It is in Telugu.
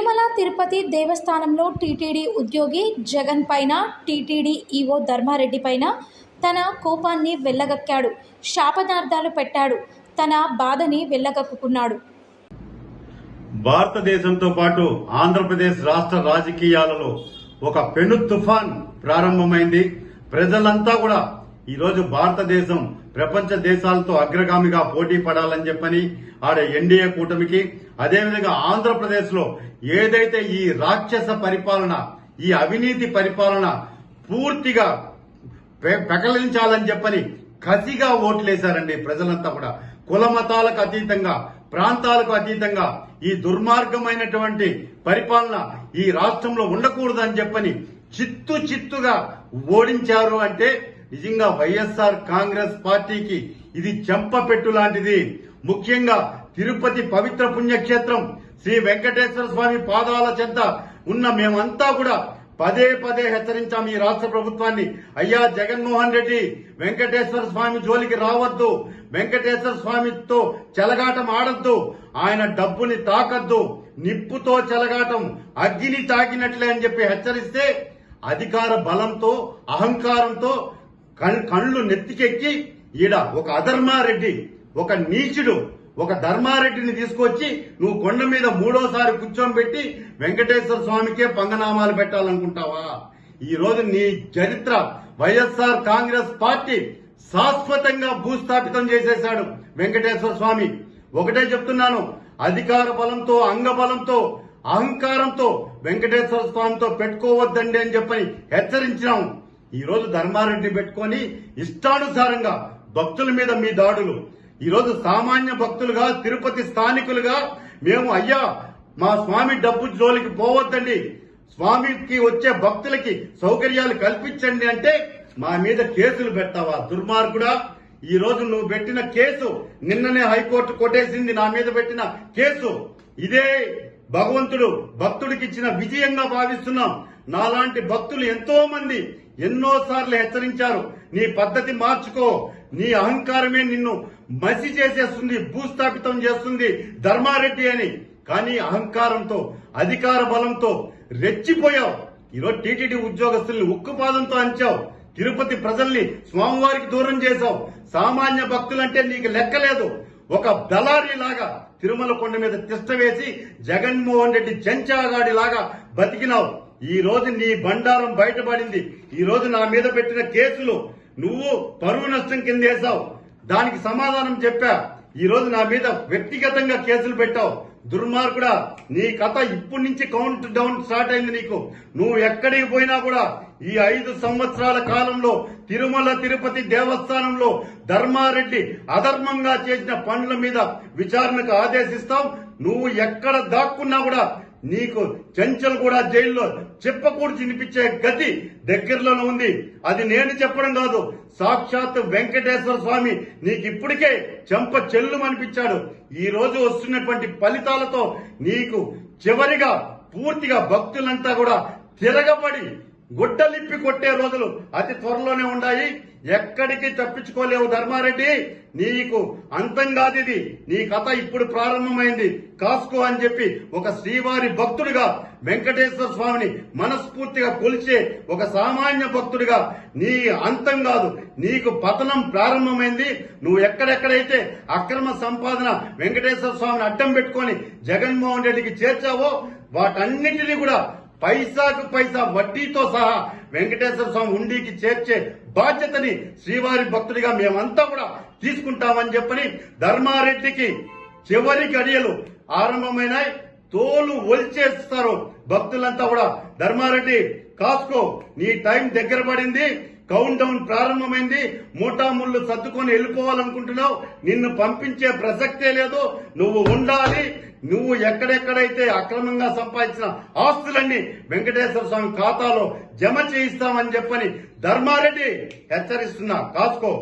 తిరుమల తిరుపతి దేవస్థానంలో టీటీడీ ఉద్యోగి జగన్ పైన టీటీడీ ఈవో ధర్మారెడ్డి పైన తన కోపాన్ని వెళ్లగక్కాడు. శాపనార్థాలు పెట్టాడు. తన బాధని వెళ్లగక్కున్నాడు. భారతదేశంతో పాటు ఆంధ్రప్రదేశ్ రాష్ట్ర రాజకీయాలలో ఒక పెను తుఫాన్ ప్రారంభమైంది. ప్రజలంతా కూడా ఈరోజు భారతదేశం ప్రపంచ దేశాలతో అగ్రగామిగా పోటీ పడాలని చెప్పని ఆడ ఎన్డీఏ కూటమికి, అదేవిధంగా ఆంధ్రప్రదేశ్ లో ఏదైతే ఈ రాక్షస పరిపాలన, ఈ అవినీతి పరిపాలన పూర్తిగా పెకలించాలని చెప్పని కసిగా ఓట్లేశారండి. ప్రజలంతా కూడా కుల మతాలకు అతీతంగా, ప్రాంతాలకు అతీతంగా ఈ దుర్మార్గమైనటువంటి పరిపాలన ఈ రాష్ట్రంలో ఉండకూడదని చెప్పని చిత్తుగా ఓడించారు. అంటే నిజంగా వైఎస్ఆర్ కాంగ్రెస్ పార్టీకి ఇది చెంపపెట్టు లాంటిది. ముఖ్యంగా తిరుపతి పవిత్ర పుణ్యక్షేత్రం శ్రీ వెంకటేశ్వర స్వామి పాదాల చెంత ఉన్న మేమంతా కూడా పదే హెచ్చరించాం ఈ రాష్ట్ర ప్రభుత్వాన్ని. అయ్యా జగన్మోహన్ రెడ్డి, వెంకటేశ్వర స్వామి జోలికి రావద్దు, వెంకటేశ్వర స్వామితో చెలగాటం ఆడద్దు, ఆయన డబ్బుని తాకద్దు, నిప్పుతో చెలగాటం అగ్గిని తాకినట్లే అని చెప్పి హెచ్చరిస్తే అధికార బలంతో, అహంకారంతో కళ్ళు నెత్తికెక్కి ఈడ ఒక అధర్మారెడ్డి, ఒక నీచుడు, ఒక ధర్మారెడ్డిని తీసుకొచ్చి నువ్వు కొండ మీద మూడోసారి కూర్చోబెట్టి వెంకటేశ్వర స్వామికే పంగనామాలు పెట్టాలనుకుంటావా? ఈ రోజు నీ చరిత్ర వైఎస్ఆర్ కాంగ్రెస్ పార్టీ శాశ్వతంగా భూస్థాపితం చేసేశాడు వెంకటేశ్వర స్వామి. ఒకటే చెప్తున్నాను, అధికార బలంతో, అంగబలంతో, అహంకారంతో వెంకటేశ్వర స్వామితో పెట్టుకోవద్దండి అని చెప్పని హెచ్చరించినాం. ఈ రోజు ధర్మారెడ్డి పెట్టుకొని ఇష్టానుసారంగా భక్తుల మీద మీ దాడులు. ఈ రోజు సామాన్య భక్తులుగా, తిరుపతి స్థానికులుగా మేము అయ్యా మా స్వామి డబ్బు జోలికి పోవద్దండి, స్వామికి వచ్చే భక్తులకి సౌకర్యాలు కల్పించండి అంటే మా మీద కేసులు పెట్టావా దుర్మార్గుడా? ఈ రోజు నువ్వు పెట్టిన కేసు నిన్ననే హైకోర్టు కొట్టేసింది. నా మీద పెట్టిన కేసు ఇదే భగవంతుడు భక్తుడికి ఇచ్చిన విజయంగా భావిస్తున్నాం. నాలాంటి భక్తులు ఎంతో మంది ఎన్నోసార్లు హెచ్చరించారు, నీ పద్ధతి మార్చుకో, నీ అహంకారమే నిన్ను మసి చేసేస్తుంది, భూస్థాపితం చేస్తుంది ధర్మారెడ్డి అని. కానీ అహంకారంతో, అధికార బలంతో రెచ్చిపోయావు. ఈరోజు టీటీడీ ఉద్యోగస్తుల్ని ఉక్కుపాదంతో అంచావు, తిరుపతి ప్రజల్ని స్వామివారికి దూరం చేశావు. సామాన్య భక్తులంటే నీకు లెక్కలేదు. ఒక దళారీ లాగా తిరుమల కొండ మీద తిష్ట వేసి జగన్మోహన్ రెడ్డి చెంచాగాడి లాగా బతికినావు. ఈ రోజు నీ బండారం బయటపడింది. ఈ రోజు నా మీద పెట్టిన కేసులు నువ్వు పరువు నష్టం కింద వేశావు, దానికి సమాధానం చెప్పా. ఈ రోజు నా మీద వ్యక్తిగతంగా కేసులు పెట్టావు. దుర్మార్గుడా, నీ కథ ఇప్పటి నుంచి కౌంట్ డౌన్ స్టార్ట్ అయింది నీకు. నువ్వు ఎక్కడికి పోయినా కూడా ఈ 5 సంవత్సరాల కాలంలో తిరుమల తిరుపతి దేవస్థానంలో ధర్మారెడ్డి అధర్మంగా చేసిన పనుల మీద విచారణకు ఆదేశిస్తాం. నువ్వు ఎక్కడ దాక్కున్నా కూడా నీకు చెంచల్ కూడా జైల్లో చెప్పకూడదు వినిపించే గతి దగ్గరలోనే ఉంది. అది నేను చెప్పడం కాదు, సాక్షాత్ వెంకటేశ్వర స్వామి నీకు ఇప్పటికే చెంప చెల్లుమనిపించాడు. ఈ రోజు వస్తున్నటువంటి ఫలితాలతో నీకు చివరిగా పూర్తిగా భక్తులంతా కూడా తిరగబడి గుడ్డలిప్పి కొట్టే రోజులు అతి త్వరలోనే ఉన్నాయి. ఎక్కడికి తప్పించుకోలేవు ధర్మారెడ్డి, నీకు అంతం కాదు ఇది. నీ కథ ఇప్పుడు ప్రారంభమైంది, కాసుకో అని చెప్పి ఒక శ్రీవారి భక్తుడిగా, వెంకటేశ్వర స్వామిని మనస్ఫూర్తిగా కొలిచే ఒక సామాన్య భక్తుడిగా నీ అంతం కాదు, నీకు పతనం ప్రారంభమైంది. నువ్వు ఎక్కడెక్కడైతే అక్రమ సంపాదన వెంకటేశ్వర స్వామిని అడ్డం పెట్టుకొని జగన్మోహన్ రెడ్డికి చేర్చావో వాటన్నిటినీ కూడా పైసాకు పైసా వడ్డీతో సహా వెంకటేశ్వర స్వామి ఉండికి చేర్చే బాధ్యతని శ్రీవారి భక్తుడిగా మేమంతా కూడా తీసుకుంటామని చెప్పని ధర్మారెడ్డికి చివరి గడియలు ఆరంభమైనాయి. తోలు ఒలిచేస్తారు భక్తులంతా కూడా. ధర్మారెడ్డి కాసుకో, నీ టైం దగ్గర పడింది, కౌంట్ డౌన్ ప్రారంభమైంది. మూటాముళ్ళు సర్దుకొని వెళ్ళిపోవాలనుకుంటున్నావు, నిన్ను పంపించే ప్రసక్తే లేదు. నువ్వు ఉండాలి. నువ్వు ఎక్కడెక్కడైతే అక్రమంగా సంపాదించిన ఆస్తులన్నీ వెంకటేశ్వర స్వామి ఖాతాలో జమ చేయిస్తామని చెప్పని ధర్మారెడ్డి హెచ్చరిస్తున్నా, కాసుకో.